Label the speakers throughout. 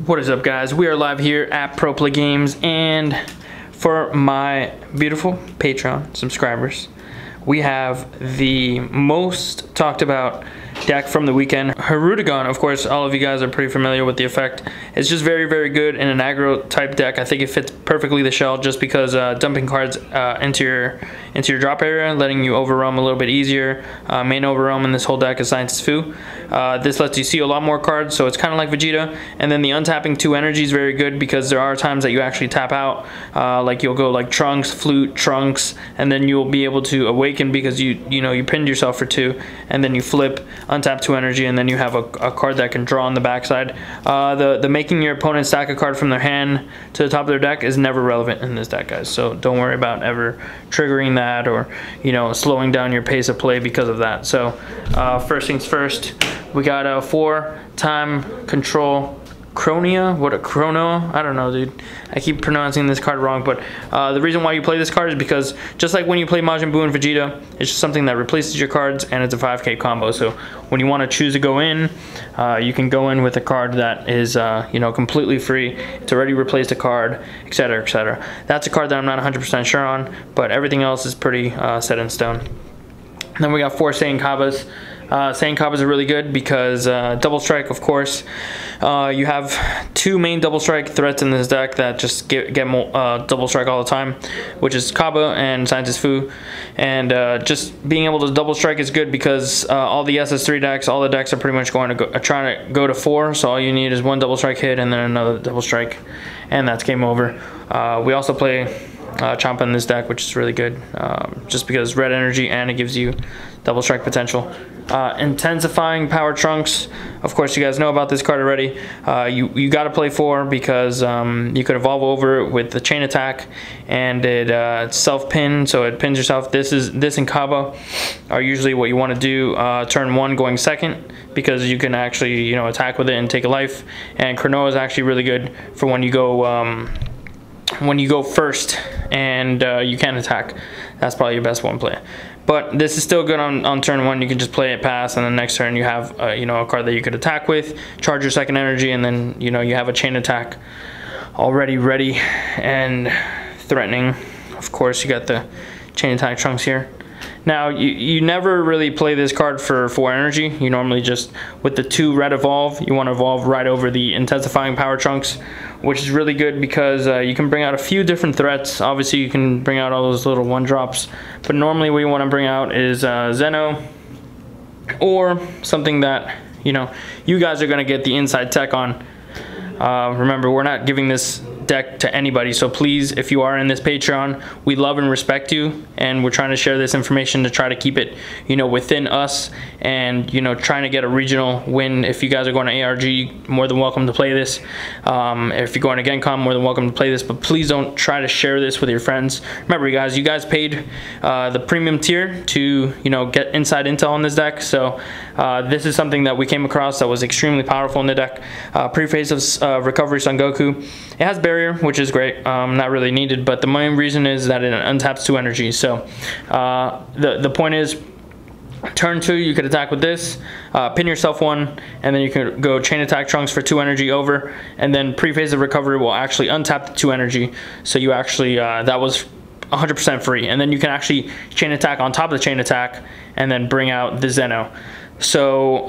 Speaker 1: What is up, guys? We are live here at Pro Play Games, and for my beautiful Patreon subscribers, we have the most talked about deck from the weekend, Hirudegarn. Of course, all of you guys are pretty familiar with the effect. It's just very, very good in an aggro type deck. I think it fits perfectly the shell just because dumping cards into your drop area, letting you overwhelm a little bit easier. Main overwhelm in this whole deck is Scientist Fu. This lets you see a lot more cards, so it's kind of like Vegeta. And then the untapping 2 energy is very good because there are times that you actually tap out. Like you'll go like Trunks, Flute, Trunks, and then you'll be able to awaken because you pinned yourself for 2, and then you flip, untap 2 energy, and then you have a card that can draw on the backside. The making your opponent stack a card from their hand to the top of their deck is never relevant in this deck, guys. So don't worry about ever triggering that or slowing down your pace of play because of that. So first things first, we got a 4-time control Chronia. What a Chrono? I don't know, dude. I keep pronouncing this card wrong, but the reason why you play this card is because just like when you play Majin Buu and Vegeta, it's just something that replaces your cards, and it's a 5k combo. So when you want to choose to go in, you can go in with a card that is completely free. It's already replaced a card, etc., etc. That's a card that I'm not 100% sure on, but everything else is pretty set in stone. Then we got 4 Saiyan Kabas. Saiyan Kabas are really good because double strike, of course. You have 2 main double strike threats in this deck that just get double strike all the time, which is Kaba and Scientist Fu. And just being able to double strike is good because all the SS3 decks, all the decks are pretty much going to trying to go to 4. So all you need is 1 double strike hit and then another double strike, and that's game over. We also play Champa in this deck, which is really good just because red energy and it gives you double strike potential. Intensifying Power Trunks, of course you guys know about this card already. You got to play 4 because you could evolve over it with the chain attack, and it's self-pin, so it pins yourself. This and Kaba are usually what you want to do turn 1 going second, because you can actually attack with it and take a life. And Chrono is actually really good for when you go first and you can attack. That's probably your best one play. But this is still good on turn 1. You can just play it pass, and the next turn you have a card that you could attack with, charge your second energy, and then you have a chain attack already ready and threatening. Of course, you got the chain attack Trunks here. Now, you never really play this card for 4 energy. You normally just, with the 2 red evolve, you want to evolve right over the intensifying Power Trunks, which is really good because you can bring out a few different threats. Obviously, you can bring out all those little 1-drops, but normally what you want to bring out is Zeno, or something that, you guys are going to get the inside tech on. Remember, we're not giving this deck to anybody, so please, if you are in this Patreon, we love and respect you, and we're trying to share this information to try to keep it within us, and trying to get a regional win. If you guys are going to ARG, more than welcome to play this. If you're going to GenCon, more than welcome to play this, but please don't try to share this with your friends. Remember, you guys paid the premium tier to get inside intel on this deck, so this is something that we came across that was extremely powerful in the deck. Prephase of Recovery Son Goku. It has barrier, which is great, not really needed, but the main reason is that it untaps 2 energy. So the point is, turn 2 you could attack with this, pin yourself 1, and then you can go chain attack Trunks for 2 energy over, and then Prephase of Recovery will actually untap the 2 energy, so you actually that was 100% free, and then you can actually chain attack on top of the chain attack and then bring out the Zeno. So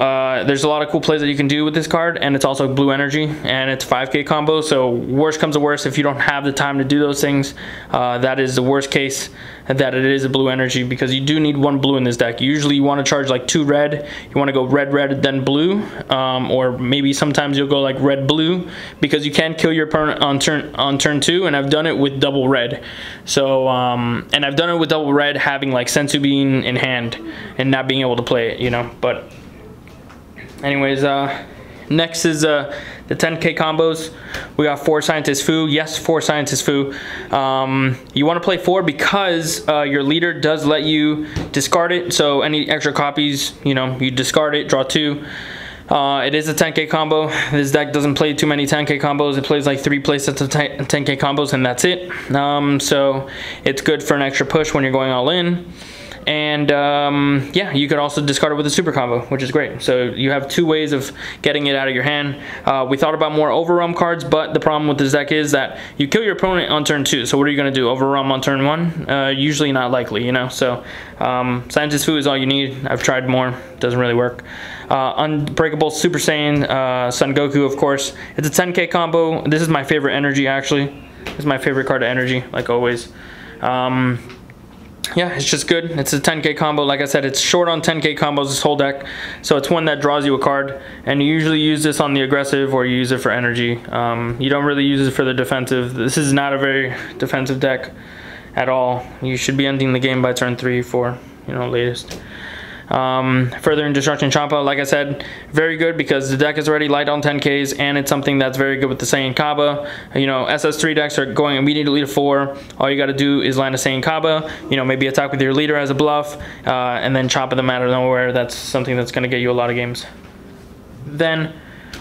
Speaker 1: there's a lot of cool plays that you can do with this card, and it's also blue energy, and it's 5k combo. So worst comes to worst, if you don't have the time to do those things, that is the worst case, that it is a blue energy, because you do need 1 blue in this deck. Usually you want to charge like 2 red. You want to go red, red, then blue, or maybe sometimes you'll go like red, blue, because you can kill your opponent on turn 2, and I've done it with double red. So and I've done it with double red having like Sensu Bean in hand and not being able to play it, but anyways, next is the 10k combos. We got 4 Scientist Fu. Yes, 4 Scientist Fu. You want to play 4 because your leader does let you discard it. So any extra copies, you discard it, draw 2. It is a 10k combo. This deck doesn't play too many 10k combos. It plays like 3 playsets of 10k combos, and that's it. So it's good for an extra push when you're going all in. And yeah, you could also discard it with a super combo, which is great. So you have 2 ways of getting it out of your hand. We thought about more overwhelm cards, but the problem with this deck is that you kill your opponent on turn 2. So what are you going to do? Overwhelm on turn 1? Usually not likely, you know. So Scientist Fu is all you need. I've tried more, doesn't really work. Unbreakable Super Saiyan, Son Goku, of course. It's a 10k combo. This is my favorite energy, actually. This is my favorite card of energy, like always. Yeah, it's just good. It's a 10k combo. Like I said, it's short on 10k combos, this whole deck. So it's one that draws you a card. And you usually use this on the aggressive, or you use it for energy. You don't really use it for the defensive. This is not a very defensive deck at all. You should be ending the game by turn 3, 4, you know, latest. Furthering Destruction Champa, like I said, very good because the deck is already light on 10Ks, and it's something that's very good with the Saiyan Kaba. You know, SS3 decks are going immediately to 4. All you got to do is land a Saiyan Kaba, you know, maybe attack with your leader as a bluff, and then chop them out of nowhere. That's something that's going to get you a lot of games. Then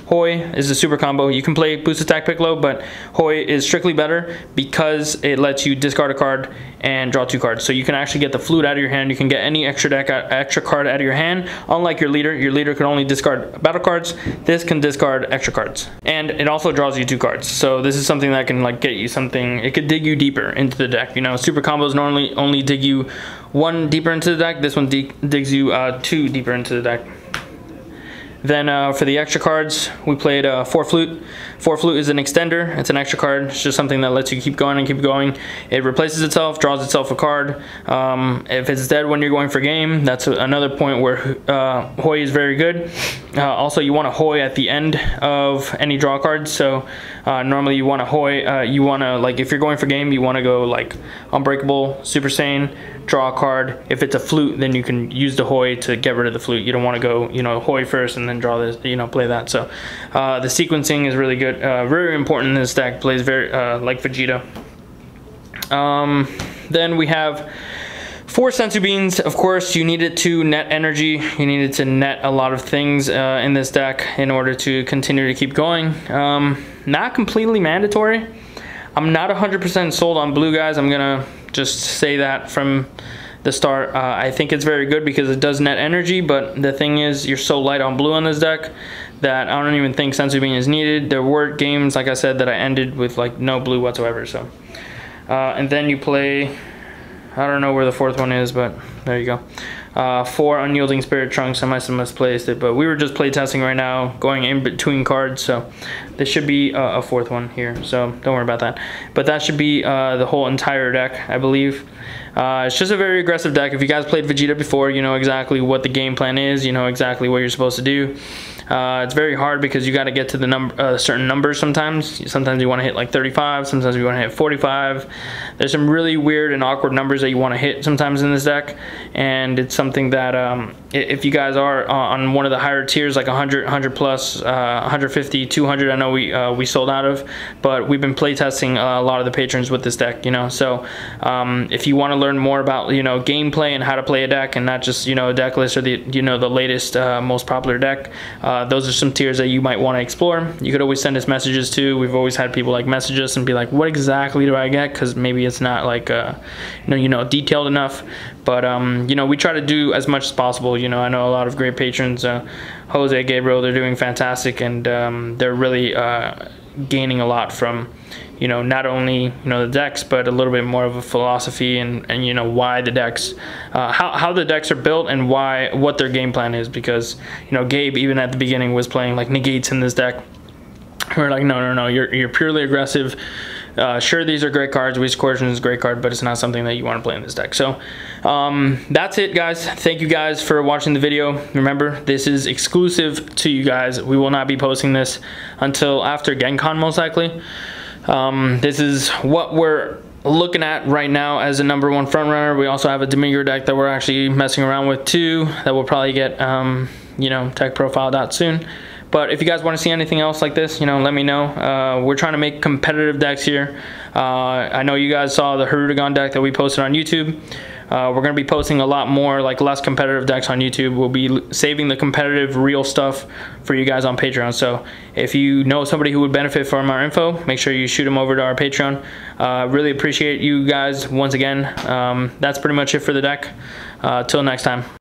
Speaker 1: Hoi is a super combo. You can play Boost Attack Piccolo, but Hoi is strictly better because it lets you discard a card and draw 2 cards. So you can actually get the flute out of your hand. You can get any extra card out of your hand. Unlike your leader can only discard battle cards. This can discard extra cards, and it also draws you 2 cards. So this is something that can like get you something. It could dig you deeper into the deck. You know, super combos normally only dig you 1 deeper into the deck. This one digs you 2 deeper into the deck. Then for the extra cards, we played 4 Flute. 4 Flute is an extender. It's an extra card. It's just something that lets you keep going and keep going. It replaces itself, draws itself a card. If it's dead when you're going for game, that's another point where Hoi is very good. Also, you want a Hoi at the end of any draw cards. So normally you want a Hoi. You want to, like, if you're going for game, you want to go like Unbreakable, Super Saiyan, draw a card. If it's a Flute, then you can use the Hoi to get rid of the Flute. You don't want to go, you know, Hoi first and then draw this, you know, play that. So the sequencing is really good. Very important in this deck. Plays very like Vegeta. Then we have 4 Senzu Beans. Of course, you need it to net energy. You need it to net a lot of things in this deck in order to continue to keep going. Not completely mandatory. I'm not 100% sold on blue, guys. I'm gonna just say that from the start. I think it's very good because it does net energy, but the thing is, you're so light on blue on this deck that I don't even think Senzu Bean is needed. There were games, like I said, that I ended with like no blue whatsoever. So, and then you play, I don't know where the 4th one is, but there you go. 4 Unyielding Spirit Trunks. I must have misplaced it, but we were just play testing right now, going in between cards, so there should be a 4th one here, so don't worry about that. But that should be the whole entire deck, I believe. It's just a very aggressive deck. If you guys played Vegeta before, you know exactly what the game plan is. You know exactly what you're supposed to do. It's very hard because you got to get to the certain numbers sometimes. Sometimes you want to hit like 35, sometimes you want to hit 45. There's some really weird and awkward numbers that you want to hit sometimes in this deck, and it's something that if you guys are on one of the higher tiers, like 100, 100 plus, 150, 200, I know we sold out of, but we've been playtesting a lot of the patrons with this deck, you know. So if you want to learn more about, you know, gameplay and how to play a deck, and not just, you know, a deck list or the, you know, the latest most popular deck, those are some tiers that you might want to explore. You could always send us messages too. We've always had people like message us and be like, what exactly do I get? Because maybe it's not like you know detailed enough. But you know, we try to do as much as possible. You know, I know a lot of great patrons, Jose, Gabriel, they're doing fantastic, and they're really gaining a lot from, you know, not only, you know, the decks, but a little bit more of a philosophy and you know, why the decks, how the decks are built and what their game plan is. Because, you know, Gabe, even at the beginning, was playing like negates in this deck. We're like, no, you're purely aggressive. Sure, these are great cards. Waste Coercion is a great card, but it's not something that you want to play in this deck. So that's it, guys. Thank you guys for watching the video. Remember, this is exclusive to you guys. We will not be posting this until after GenCon, most likely. This is what we're looking at right now as a #1 frontrunner. We also have a Demiurge deck that we're actually messing around with too, that will probably get you know, tech profiled out soon. But if you guys want to see anything else like this, you know, let me know. We're trying to make competitive decks here. I know you guys saw the Hirudegarn deck that we posted on YouTube. We're going to be posting a lot more, like less competitive decks on YouTube. We'll be saving the competitive real stuff for you guys on Patreon. So if you know somebody who would benefit from our info, make sure you shoot them over to our Patreon. Really appreciate you guys once again. That's pretty much it for the deck. Till next time.